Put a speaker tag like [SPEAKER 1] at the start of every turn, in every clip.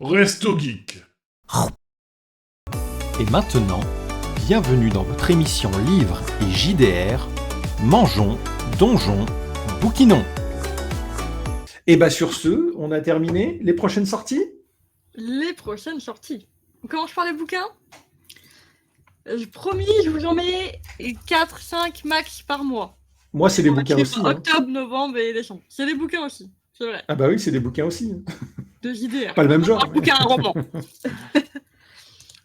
[SPEAKER 1] Resto Geek.
[SPEAKER 2] Et maintenant, bienvenue dans votre émission Livres et JDR. Mangeons, donjons, bouquinons.
[SPEAKER 3] Et bah sur ce, on a terminé. Les prochaines sorties ?
[SPEAKER 4] Les prochaines sorties. On commence par les bouquins. Promis, je vous en mets 4-5 max par mois.
[SPEAKER 3] Moi, c'est des bouquins aussi.
[SPEAKER 4] Octobre, novembre et décembre. C'est des bouquins aussi, c'est vrai.
[SPEAKER 3] Ah bah oui, c'est des bouquins aussi.
[SPEAKER 4] De JDR.
[SPEAKER 3] Pas le même genre.
[SPEAKER 4] Un bouquin, un roman.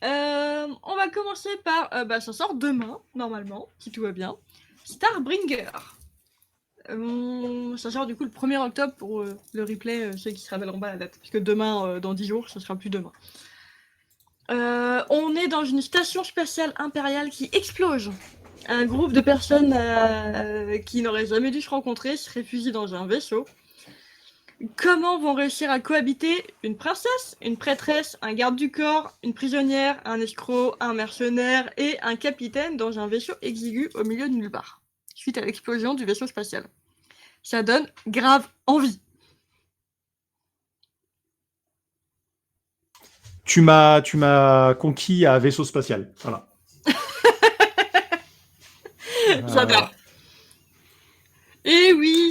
[SPEAKER 4] On va commencer par... ça sort demain, normalement, si tout va bien. Starbringer. Ça sort du coup le 1er octobre pour le replay, ceux qui se rappelleront pas la date. Puisque demain, dans 10 jours, ce sera plus demain. On est dans une station spatiale impériale qui explose. Un groupe de personnes qui n'auraient jamais dû se rencontrer se réfugient dans un vaisseau. Comment vont réussir à cohabiter une princesse, une prêtresse, un garde du corps, une prisonnière, un escroc, un mercenaire et un capitaine dans un vaisseau exigu au milieu de nulle part, suite à l'explosion du vaisseau spatial. Ça donne grave envie.
[SPEAKER 3] Tu m'as conquis à vaisseau spatial. Voilà.
[SPEAKER 4] J'adore. Et oui,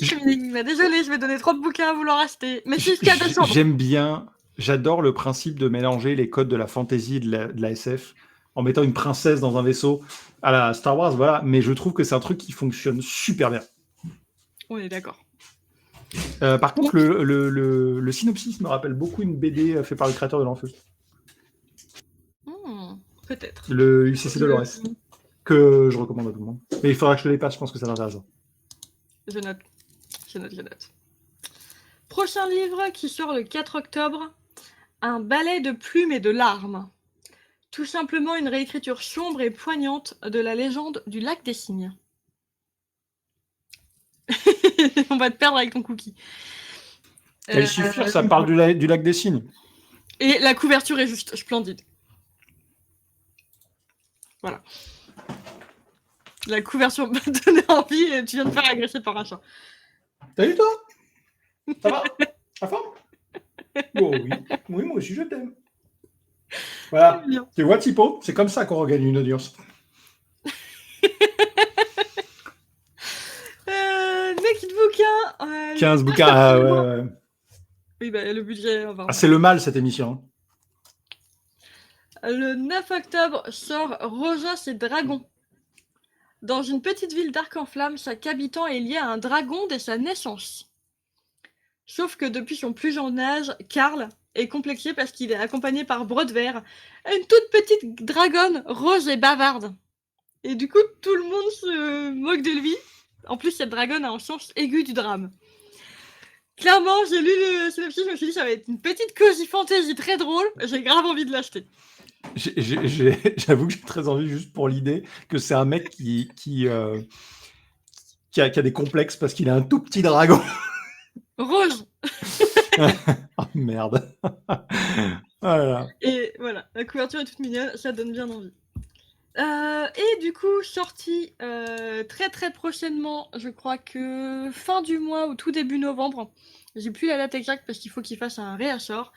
[SPEAKER 4] désolé, je vais donner trop de bouquins à vouloir acheter. Mais c'est jusqu'à décembre.
[SPEAKER 3] J'aime bien, j'adore le principe de mélanger les codes de la fantasy et de la SF en mettant une princesse dans un vaisseau à la Star Wars, voilà. Mais je trouve que c'est un truc qui fonctionne super bien.
[SPEAKER 4] On est d'accord.
[SPEAKER 3] Par contre, le synopsis me rappelle beaucoup une BD faite par le créateur de l'Enfeu.
[SPEAKER 4] Peut-être.
[SPEAKER 3] Le UCC Dolores. Que je recommande à tout le monde. Mais il faudra que je te les passe, je pense que ça t'intéresse.
[SPEAKER 4] Je note. Prochain livre qui sort le 4 octobre, Un ballet de plumes et de larmes. Tout simplement une réécriture sombre et poignante de la légende du lac des cygnes. On va te perdre avec ton cookie.
[SPEAKER 3] Elle suffit, ça parle du lac des cygnes.
[SPEAKER 4] Et la couverture est juste splendide. Voilà. La couverture m'a donné envie et tu viens de faire agresser par un chat.
[SPEAKER 3] Salut toi. Ça va? La forme? Oh oui. Oui, moi aussi je t'aime. Voilà. Tu vois Tipo, c'est comme ça qu'on regagne une audience.
[SPEAKER 4] Mec de bouquin.
[SPEAKER 3] 15 bouquins. Ah ouais.
[SPEAKER 4] Oui, bah le budget.
[SPEAKER 3] C'est le mal cette émission.
[SPEAKER 4] Le 9 octobre sort Rogos et Dragons. Dans une petite ville d'Arc-en-Flamme, chaque habitant est lié à un dragon dès sa naissance. Sauf que depuis son plus jeune âge, Karl est complexé parce qu'il est accompagné par Brodever, une toute petite dragonne rose et bavarde. Et du coup, tout le monde se moque de lui. En plus, cette dragonne a un sens aigu du drame. Clairement, j'ai lu le synopsis, je me suis dit ça va être une petite cosy fantasy très drôle. J'ai grave envie de l'acheter.
[SPEAKER 3] J'avoue que j'ai très envie juste pour l'idée que c'est un mec qui a des complexes parce qu'il a un tout petit dragon.
[SPEAKER 4] Rose.
[SPEAKER 3] Oh merde. Voilà.
[SPEAKER 4] Et voilà, la couverture est toute mignonne, ça donne bien envie. Et du coup, sorti très très prochainement, je crois que fin du mois ou tout début novembre, j'ai plus la date exacte parce qu'il faut qu'il fasse un réassort,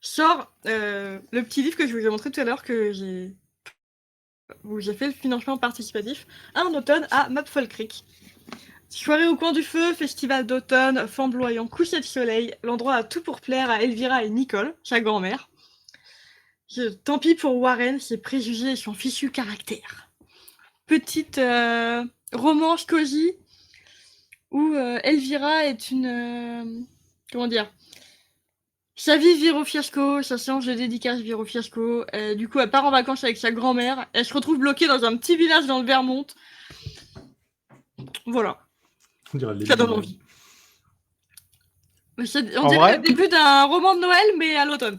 [SPEAKER 4] sort le petit livre que je vous ai montré tout à l'heure où j'ai fait le financement participatif, Un automne à Mapfall Creek. Soirée au coin du feu, festival d'automne, flamboyant, coucher de soleil, l'endroit a tout pour plaire à Elvira et Nicole, sa grand-mère. Tant pis pour Warren, ses préjugés et son fichu caractère. Petite romance cosy où Elvira est une... comment dire ? Sa vie vire au fiasco, sa séance de dédicace vire au fiasco. Du coup, elle part en vacances avec sa grand-mère. Elle se retrouve bloquée dans un petit village dans le Vermont. Voilà. Ça donne envie. On dirait le début d'un roman de Noël, mais à l'automne.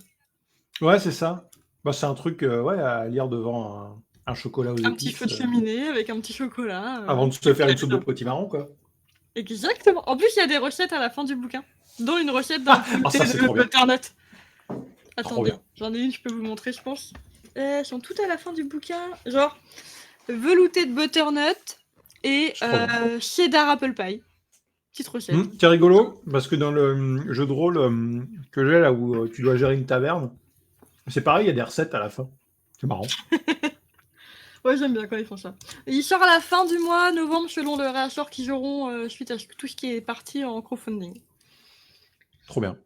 [SPEAKER 3] Ouais, c'est ça. Bah, c'est un truc à lire devant un chocolat aux épices.
[SPEAKER 4] Un petit feu de cheminée avec un petit chocolat.
[SPEAKER 3] Avant de se faire une soupe de potimarron, quoi.
[SPEAKER 4] Exactement. En plus, il y a des recettes à la fin du bouquin, dont une recette d'un velouté de butternut. Attendez, j'en ai une, je peux vous montrer, je pense. Elles sont toutes à la fin du bouquin. Genre, velouté de butternut et cheddar apple pie. Petite recette.
[SPEAKER 3] C'est rigolo, parce que dans le jeu de rôle que j'ai, là où tu dois gérer une taverne, C'est pareil, il y a des recettes à la fin. C'est marrant.
[SPEAKER 4] Ouais, j'aime bien quand ils font ça. Il sort à la fin du mois, novembre, selon le réassort qu'ils auront suite à tout ce qui est parti en crowdfunding.
[SPEAKER 3] Trop bien.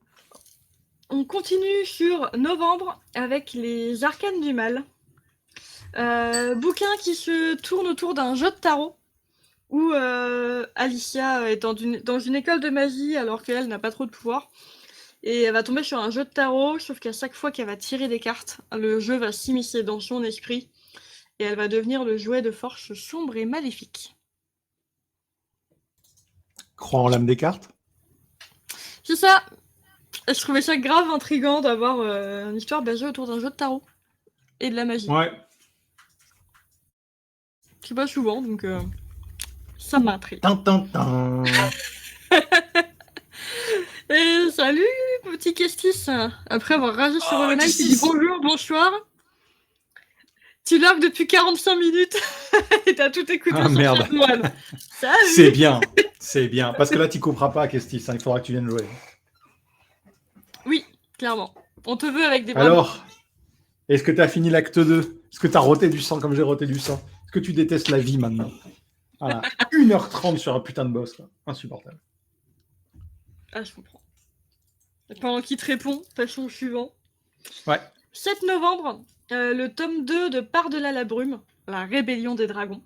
[SPEAKER 4] On continue sur novembre avec les Arcanes du Mal. Bouquin qui se tourne autour d'un jeu de tarot où Alicia est dans une école de magie alors qu'elle n'a pas trop de pouvoir. Et elle va tomber sur un jeu de tarot, sauf qu'à chaque fois qu'elle va tirer des cartes, le jeu va s'immiscer dans son esprit et elle va devenir le jouet de force sombre et maléfique.
[SPEAKER 3] Crois en l'âme des cartes.
[SPEAKER 4] C'est ça. Je trouvais ça grave intriguant d'avoir une histoire basée autour d'un jeu de tarot et de la magie.
[SPEAKER 3] Ouais.
[SPEAKER 4] C'est pas souvent, donc ça m'intrigue.
[SPEAKER 3] Tin.
[SPEAKER 4] Et salut, petit Kestis. Après avoir ragé sur le Knight, tu dis bonjour, bonsoir. Tu logs depuis 45 minutes et t'as tout écouté sur
[SPEAKER 3] merde.
[SPEAKER 4] Chatmoine. Salut.
[SPEAKER 3] C'est bien. Parce que là, tu couperas pas, Kestis. Il faudra que tu viennes jouer.
[SPEAKER 4] Oui, clairement. On te veut avec des bras.
[SPEAKER 3] Alors, est-ce que tu as fini l'acte 2 Est-ce que tu as roté du sang comme j'ai roté du sang Est-ce que tu détestes la vie maintenant? Voilà. 1h30 sur un putain de boss. Là. Insupportable.
[SPEAKER 4] Ah, je comprends. Et pendant qu'il te répond, passons au suivant.
[SPEAKER 3] Ouais.
[SPEAKER 4] 7 novembre, le tome 2 de Par-delà la brume, la rébellion des dragons.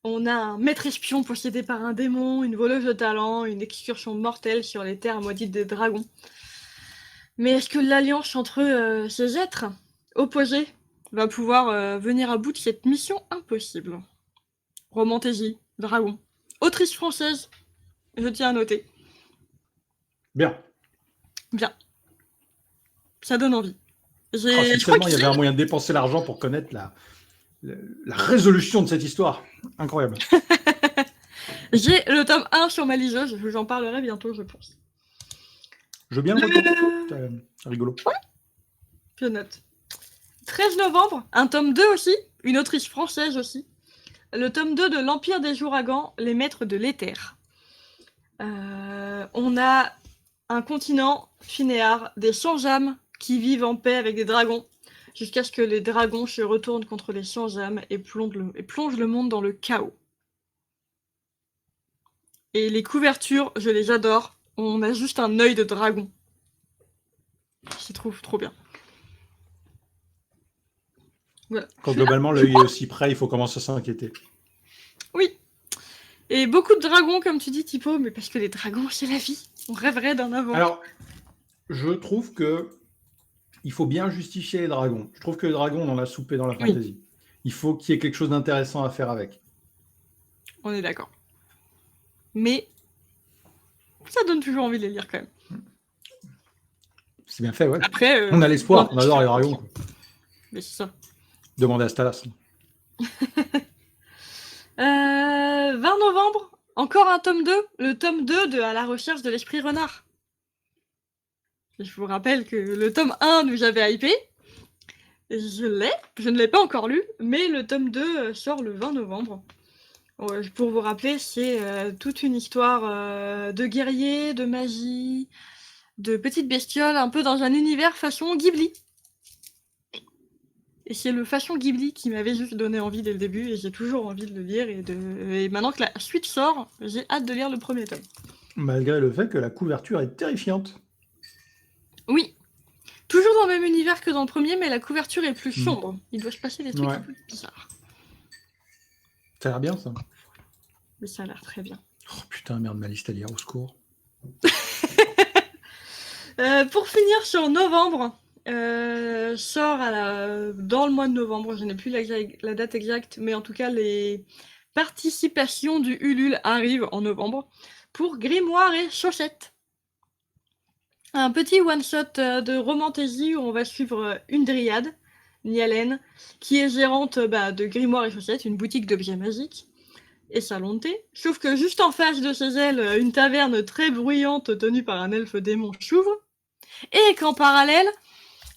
[SPEAKER 4] On a un maître espion possédé par un démon, une voleuse de talent, une excursion mortelle sur les terres maudites des dragons. Mais est-ce que l'alliance entre ces êtres opposés va pouvoir venir à bout de cette mission impossible? Romantaisie, dragon. Autrice française, je tiens à noter.
[SPEAKER 3] Bien.
[SPEAKER 4] Ça donne envie.
[SPEAKER 3] Si seulement il y avait un moyen de dépenser l'argent pour connaître la résolution de cette histoire. Incroyable.
[SPEAKER 4] J'ai le tome 1 sur ma liseuse, je vous en parlerai bientôt, je pense.
[SPEAKER 3] Je veux bien le retour. C'est rigolo.
[SPEAKER 4] Ouais. Je note. 13 novembre, un tome 2 aussi, une autrice française aussi. Le tome 2 de l'Empire des Ouragans, les maîtres de l'éther. On a un continent, Finéar, des sans-âmes qui vivent en paix avec des dragons, jusqu'à ce que les dragons se retournent contre les sans-âmes et plongent le monde dans le chaos. Et les couvertures, je les adore. On a juste un œil de dragon. Je les trouve trop bien. Voilà.
[SPEAKER 3] Quand globalement l'œil est aussi près, il faut commencer à s'inquiéter.
[SPEAKER 4] Oui. Et beaucoup de dragons, comme tu dis, Tipo, mais parce que les dragons, c'est la vie. On rêverait d'en avoir.
[SPEAKER 3] Alors, je trouve que il faut bien justifier les dragons. Je trouve que les dragons, on en a soupé dans la fantasy. Il faut qu'il y ait quelque chose d'intéressant à faire avec.
[SPEAKER 4] On est d'accord. Mais ça donne toujours envie de les lire quand même.
[SPEAKER 3] C'est bien fait, ouais.
[SPEAKER 4] Après,
[SPEAKER 3] on a l'espoir, on adore les dragons.
[SPEAKER 4] Mais c'est ça.
[SPEAKER 3] Demandez à Stalas.
[SPEAKER 4] 20 novembre, encore un tome 2, le tome 2 de À la recherche de l'esprit renard. Et je vous rappelle que le tome 1 nous avait hypé. Je ne l'ai pas encore lu, mais le tome 2 sort le 20 novembre. Pour vous rappeler, c'est toute une histoire de guerriers, de magie, de petites bestioles, un peu dans un univers façon Ghibli. Et c'est le façon Ghibli qui m'avait juste donné envie dès le début, et j'ai toujours envie de le lire, et maintenant que la suite sort, j'ai hâte de lire le premier tome.
[SPEAKER 3] Malgré le fait que la couverture est terrifiante.
[SPEAKER 4] Oui. Toujours dans le même univers que dans le premier, mais la couverture est plus sombre. Il doit se passer des trucs un peu bizarres.
[SPEAKER 3] Ça a l'air bien, ça.
[SPEAKER 4] Mais ça a l'air très bien.
[SPEAKER 3] Oh putain, merde, ma liste à lire, au secours.
[SPEAKER 4] Pour finir sur novembre, sort dans le mois de novembre, je n'ai plus la date exacte, mais en tout cas, les participations du Ulule arrivent en novembre pour Grimoire et Chaussettes. Un petit one-shot de romantaisie où on va suivre une dryade, Nialène, qui est gérante de Grimoire et Chaussettes, une boutique d'objets magiques et salon de thé. Sauf que juste en face de chez elle, une taverne très bruyante tenue par un elfe démon s'ouvre, et qu'en parallèle,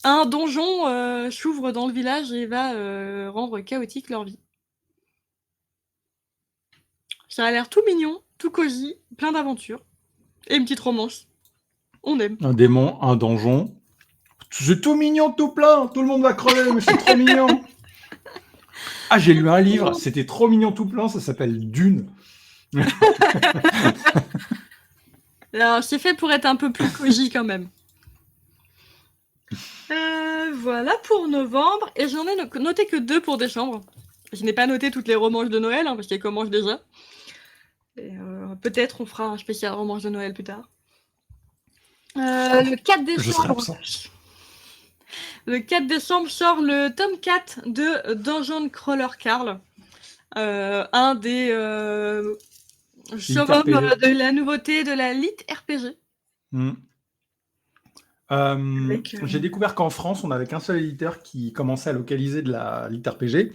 [SPEAKER 4] un donjon s'ouvre dans le village et va rendre chaotique leur vie. Ça a l'air tout mignon, tout cosy, plein d'aventures. Et une petite romance. On aime.
[SPEAKER 3] Un démon, un donjon. C'est tout mignon, tout plein. Tout le monde va crever, mais c'est trop mignon. Ah, j'ai lu un livre, c'était trop mignon, tout plein. Ça s'appelle Dune.
[SPEAKER 4] Alors, c'est fait pour être un peu plus cosy quand même. Voilà pour novembre. Et j'en ai noté que 2 pour décembre. Je n'ai pas noté toutes les romances de Noël, parce qu'elles commencent déjà. Et, peut-être on fera un spécial romances de Noël plus tard. Le 4 décembre. Le 4 décembre sort le tome 4 de Dungeon Crawler Carl. Un des surhommes de la nouveauté de la lit RPG.
[SPEAKER 3] J'ai découvert qu'en France, on n'avait qu'un seul éditeur qui commençait à localiser de la lit RPG,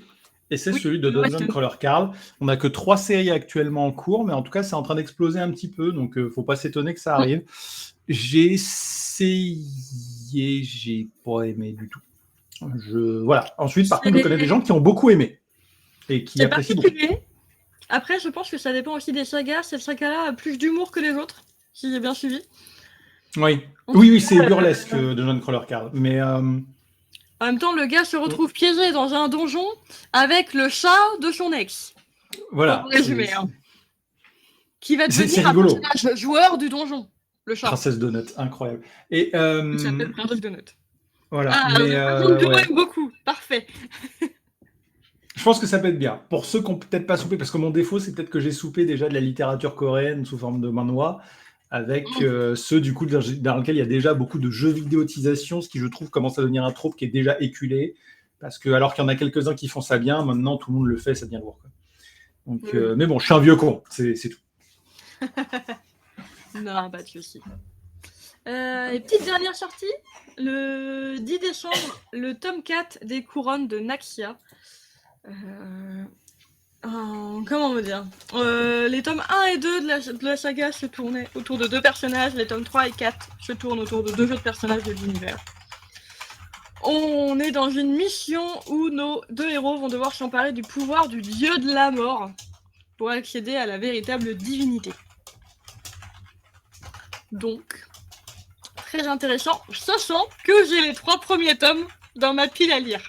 [SPEAKER 3] et c'est celui de Dungeon Crawler Carl. On n'a que 3 séries actuellement en cours, mais en tout cas, c'est en train d'exploser un petit peu, donc il ne faut pas s'étonner que ça arrive. J'ai essayé, j'ai pas aimé du tout. Voilà. Ensuite, par contre, je connais des gens qui ont beaucoup aimé et qui apprécient beaucoup.
[SPEAKER 4] Après, je pense que ça dépend aussi des sagas. Cette saga-là a plus d'humour que les autres, si j'ai bien suivi.
[SPEAKER 3] Oui, c'est burlesque de Dungeon Crawler Carl. Mais
[SPEAKER 4] en même temps, le gars se retrouve piégé dans un donjon avec le chat de son ex.
[SPEAKER 3] Voilà.
[SPEAKER 4] Pour résumer, qui va devenir un personnage joueur du donjon. Le chat.
[SPEAKER 3] Princesse Donut, incroyable. Et
[SPEAKER 4] il s'appelle Princesse Donut.
[SPEAKER 3] Voilà.
[SPEAKER 4] J'aime beaucoup. Parfait.
[SPEAKER 3] Je pense que ça peut être bien. Pour ceux qui n'ont peut-être pas soupé, parce que mon défaut, c'est peut-être que j'ai soupé déjà de la littérature coréenne sous forme de manhwa, avec ceux du coup dans lequel il y a déjà beaucoup de jeux vidéotisation, ce qui je trouve commence à devenir un trope qui est déjà éculé, parce que alors qu'il y en a quelques-uns qui font ça bien, maintenant tout le monde le fait, ça devient lourd. Quoi. Donc, mais bon, je suis un vieux con, c'est tout.
[SPEAKER 4] Non, pas de souci. Et petite dernière sortie, le 10 décembre, le tome 4 des couronnes de Naxia. Comment vous dire, les tomes 1 et 2 de la saga se tournaient autour de 2 personnages, les tomes 3 et 4 se tournent autour de 2 autres personnages de l'univers. On est dans une mission où nos 2 héros vont devoir s'emparer du pouvoir du dieu de la mort pour accéder à la véritable divinité. Donc, très intéressant, sachant que j'ai les 3 premiers tomes dans ma pile à lire.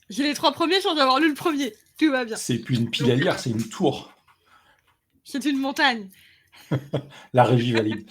[SPEAKER 4] J'ai les 3 premiers sans avoir lu le premier. Tout va bien.
[SPEAKER 3] C'est plus une pile à lire, c'est une tour.
[SPEAKER 4] C'est une montagne.
[SPEAKER 3] La régie valide.